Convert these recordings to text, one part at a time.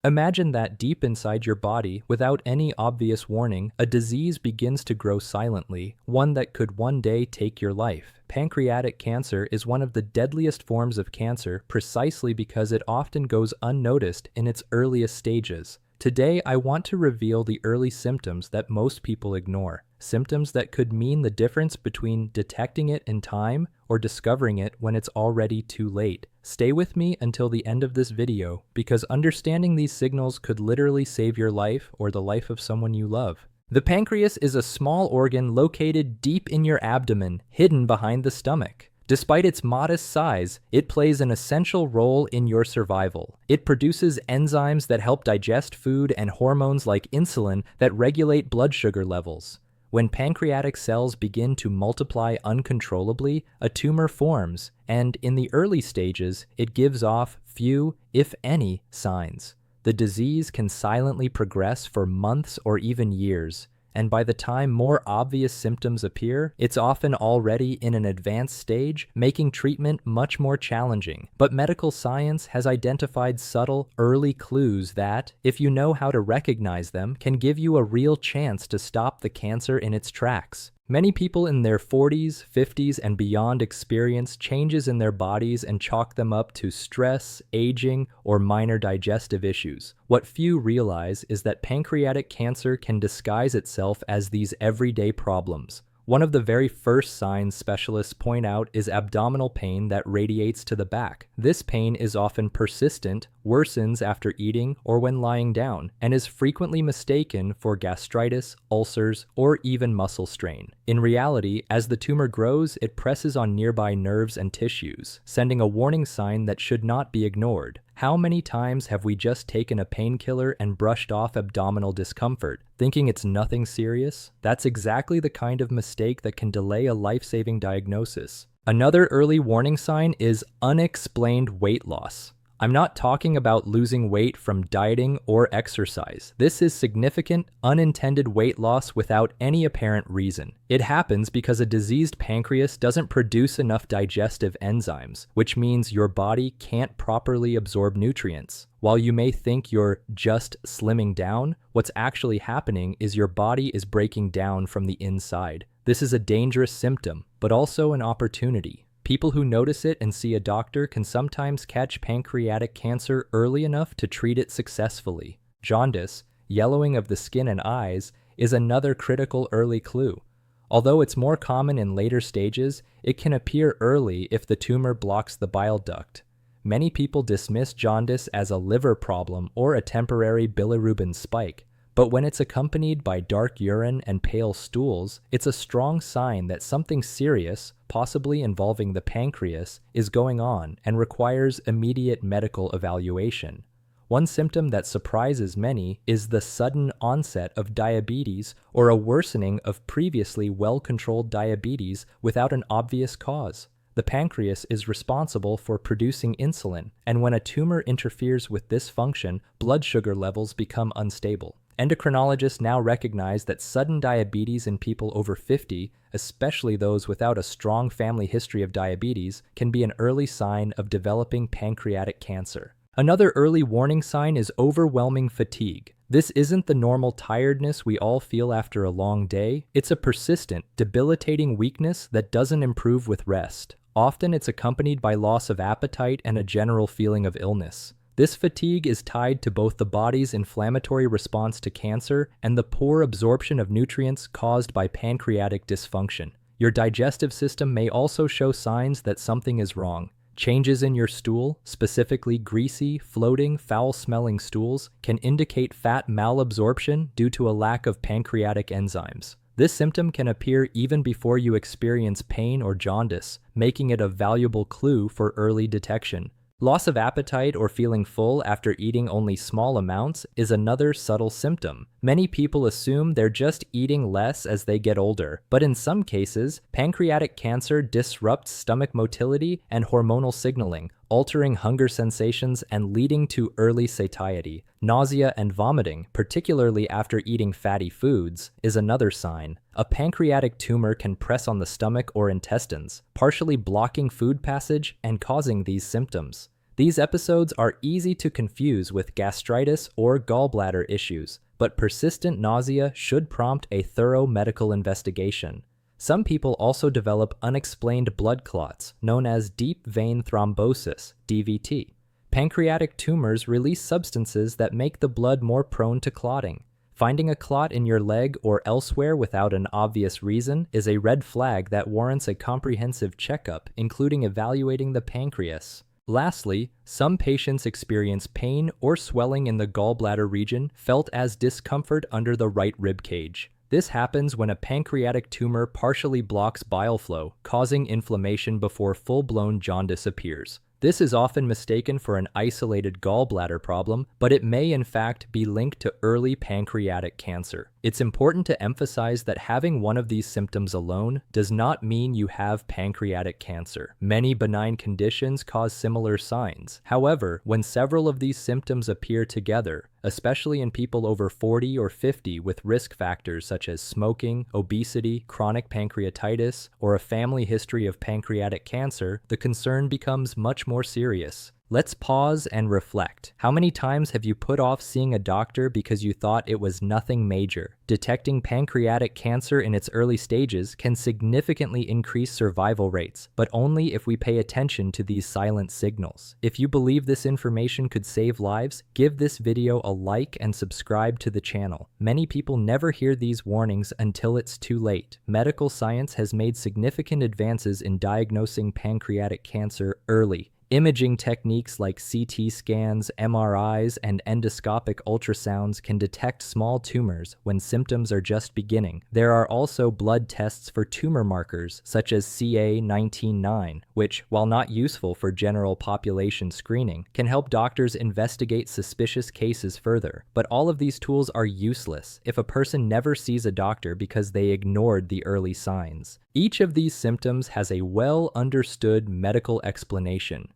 Imagine that deep inside your body, without any obvious warning, a disease begins to grow silently, one that could one day take your life. Pancreatic cancer is one of the deadliest forms of cancer precisely because it often goes unnoticed in its earliest stages. Today, I want to reveal the early symptoms that most people ignore, symptoms that could mean the difference between detecting it in time or discovering it when it's already too late. Stay with me until the end of this video, because understanding these signals could literally save your life or the life of someone you love. The pancreas is a small organ located deep in your abdomen, hidden behind the stomach. Despite its modest size, it plays an essential role in your survival. It produces enzymes that help digest food and hormones like insulin that regulate blood sugar levels. When pancreatic cells begin to multiply uncontrollably, a tumor forms, and in the early stages, it gives off few, if any, signs. The disease can silently progress for months or even years, and by the time more obvious symptoms appear, it's often already in an advanced stage, making treatment much more challenging. But medical science has identified subtle, early clues that, if you know how to recognize them, can give you a real chance to stop the cancer in its tracks. Many people in their 40s, 50s, and beyond experience changes in their bodies and chalk them up to stress, aging, or minor digestive issues. What few realize is that pancreatic cancer can disguise itself as these everyday problems. One of the very first signs specialists point out is abdominal pain that radiates to the back. This pain is often persistent, worsens after eating or when lying down, and is frequently mistaken for gastritis, ulcers, or even muscle strain. In reality, as the tumor grows, it presses on nearby nerves and tissues, sending a warning sign that should not be ignored. How many times have we just taken a painkiller and brushed off abdominal discomfort, thinking it's nothing serious? That's exactly the kind of mistake that can delay a life-saving diagnosis. Another early warning sign is unexplained weight loss. I'm not talking about losing weight from dieting or exercise. This is significant, unintended weight loss without any apparent reason. It happens because a diseased pancreas doesn't produce enough digestive enzymes, which means your body can't properly absorb nutrients. While you may think you're just slimming down, what's actually happening is your body is breaking down from the inside. This is a dangerous symptom, but also an opportunity. People who notice it and see a doctor can sometimes catch pancreatic cancer early enough to treat it successfully. Jaundice, yellowing of the skin and eyes, is another critical early clue. Although it's more common in later stages, it can appear early if the tumor blocks the bile duct. Many people dismiss jaundice as a liver problem or a temporary bilirubin spike, but when it's accompanied by dark urine and pale stools, it's a strong sign that something serious, possibly involving the pancreas, is going on and requires immediate medical evaluation. One symptom that surprises many is the sudden onset of diabetes or a worsening of previously well-controlled diabetes without an obvious cause. The pancreas is responsible for producing insulin, and when a tumor interferes with this function, blood sugar levels become unstable. Endocrinologists now recognize that sudden diabetes in people over 50, especially those without a strong family history of diabetes, can be an early sign of developing pancreatic cancer. Another early warning sign is overwhelming fatigue. This isn't the normal tiredness we all feel after a long day. It's a persistent, debilitating weakness that doesn't improve with rest. Often it's accompanied by loss of appetite and a general feeling of illness. This fatigue is tied to both the body's inflammatory response to cancer and the poor absorption of nutrients caused by pancreatic dysfunction. Your digestive system may also show signs that something is wrong. Changes in your stool, specifically greasy, floating, foul-smelling stools, can indicate fat malabsorption due to a lack of pancreatic enzymes. This symptom can appear even before you experience pain or jaundice, making it a valuable clue for early detection. Loss of appetite or feeling full after eating only small amounts is another subtle symptom. Many people assume they're just eating less as they get older, but in some cases, pancreatic cancer disrupts stomach motility and hormonal signaling, altering hunger sensations and leading to early satiety. Nausea and vomiting, particularly after eating fatty foods, is another sign. A pancreatic tumor can press on the stomach or intestines, partially blocking food passage and causing these symptoms. These episodes are easy to confuse with gastritis or gallbladder issues, but persistent nausea should prompt a thorough medical investigation. Some people also develop unexplained blood clots, known as deep vein thrombosis, DVT. Pancreatic tumors release substances that make the blood more prone to clotting. Finding a clot in your leg or elsewhere without an obvious reason is a red flag that warrants a comprehensive checkup, including evaluating the pancreas. Lastly, some patients experience pain or swelling in the gallbladder region felt as discomfort under the right rib cage. This happens when a pancreatic tumor partially blocks bile flow, causing inflammation before full-blown jaundice appears. This is often mistaken for an isolated gallbladder problem, but it may in fact be linked to early pancreatic cancer. It's important to emphasize that having one of these symptoms alone does not mean you have pancreatic cancer. Many benign conditions cause similar signs. However, when several of these symptoms appear together, especially in people over 40 or 50 with risk factors such as smoking, obesity, chronic pancreatitis, or a family history of pancreatic cancer, the concern becomes much more serious. Let's pause and reflect. How many times have you put off seeing a doctor because you thought it was nothing major? Detecting pancreatic cancer in its early stages can significantly increase survival rates, but only if we pay attention to these silent signals. If you believe this information could save lives, give this video a like and subscribe to the channel. Many people never hear these warnings until it's too late. Medical science has made significant advances in diagnosing pancreatic cancer early. Imaging techniques like CT scans, MRIs, and endoscopic ultrasounds can detect small tumors when symptoms are just beginning. There are also blood tests for tumor markers, such as CA19-9, which, while not useful for general population screening, can help doctors investigate suspicious cases further. But all of these tools are useless if a person never sees a doctor because they ignored the early signs. Each of these symptoms has a well-understood medical explanation.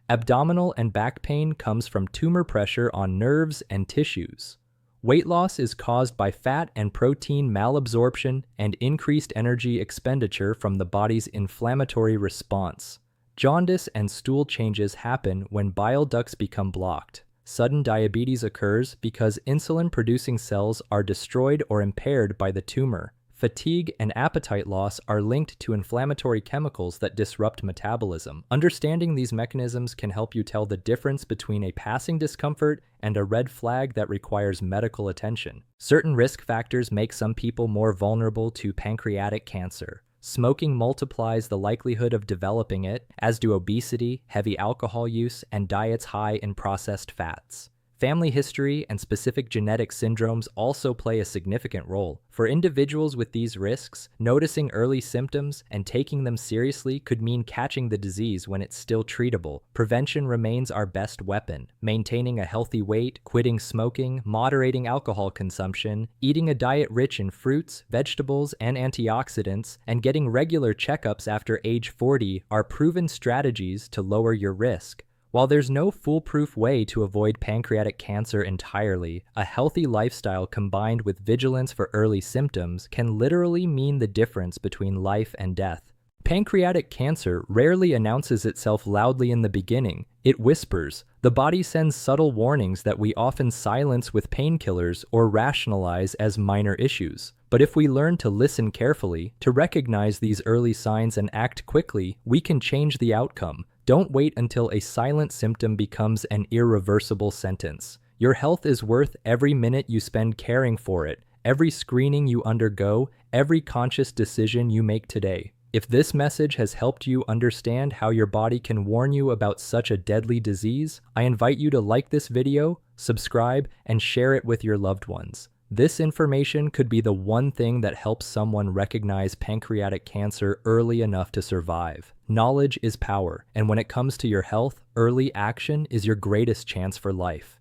Abdominal and back pain comes from tumor pressure on nerves and tissues. Weight loss is caused by fat and protein malabsorption and increased energy expenditure from the body's inflammatory response. Jaundice and stool changes happen when bile ducts become blocked. Sudden diabetes occurs because insulin-producing cells are destroyed or impaired by the tumor. Fatigue and appetite loss are linked to inflammatory chemicals that disrupt metabolism. Understanding these mechanisms can help you tell the difference between a passing discomfort and a red flag that requires medical attention. Certain risk factors make some people more vulnerable to pancreatic cancer. Smoking multiplies the likelihood of developing it, as do obesity, heavy alcohol use, and diets high in processed fats. Family history and specific genetic syndromes also play a significant role. For individuals with these risks, noticing early symptoms and taking them seriously could mean catching the disease when it's still treatable. Prevention remains our best weapon. Maintaining a healthy weight, quitting smoking, moderating alcohol consumption, eating a diet rich in fruits, vegetables, and antioxidants, and getting regular checkups after age 40 are proven strategies to lower your risk. While there's no foolproof way to avoid pancreatic cancer entirely, a healthy lifestyle combined with vigilance for early symptoms can literally mean the difference between life and death. Pancreatic cancer rarely announces itself loudly in the beginning. It whispers. The body sends subtle warnings that we often silence with painkillers or rationalize as minor issues. But if we learn to listen carefully, to recognize these early signs and act quickly, we can change the outcome. Don't wait until a silent symptom becomes an irreversible sentence. Your health is worth every minute you spend caring for it, every screening you undergo, every conscious decision you make today. If this message has helped you understand how your body can warn you about such a deadly disease, I invite you to like this video, subscribe, and share it with your loved ones. This information could be the one thing that helps someone recognize pancreatic cancer early enough to survive. Knowledge is power, and when it comes to your health, early action is your greatest chance for life.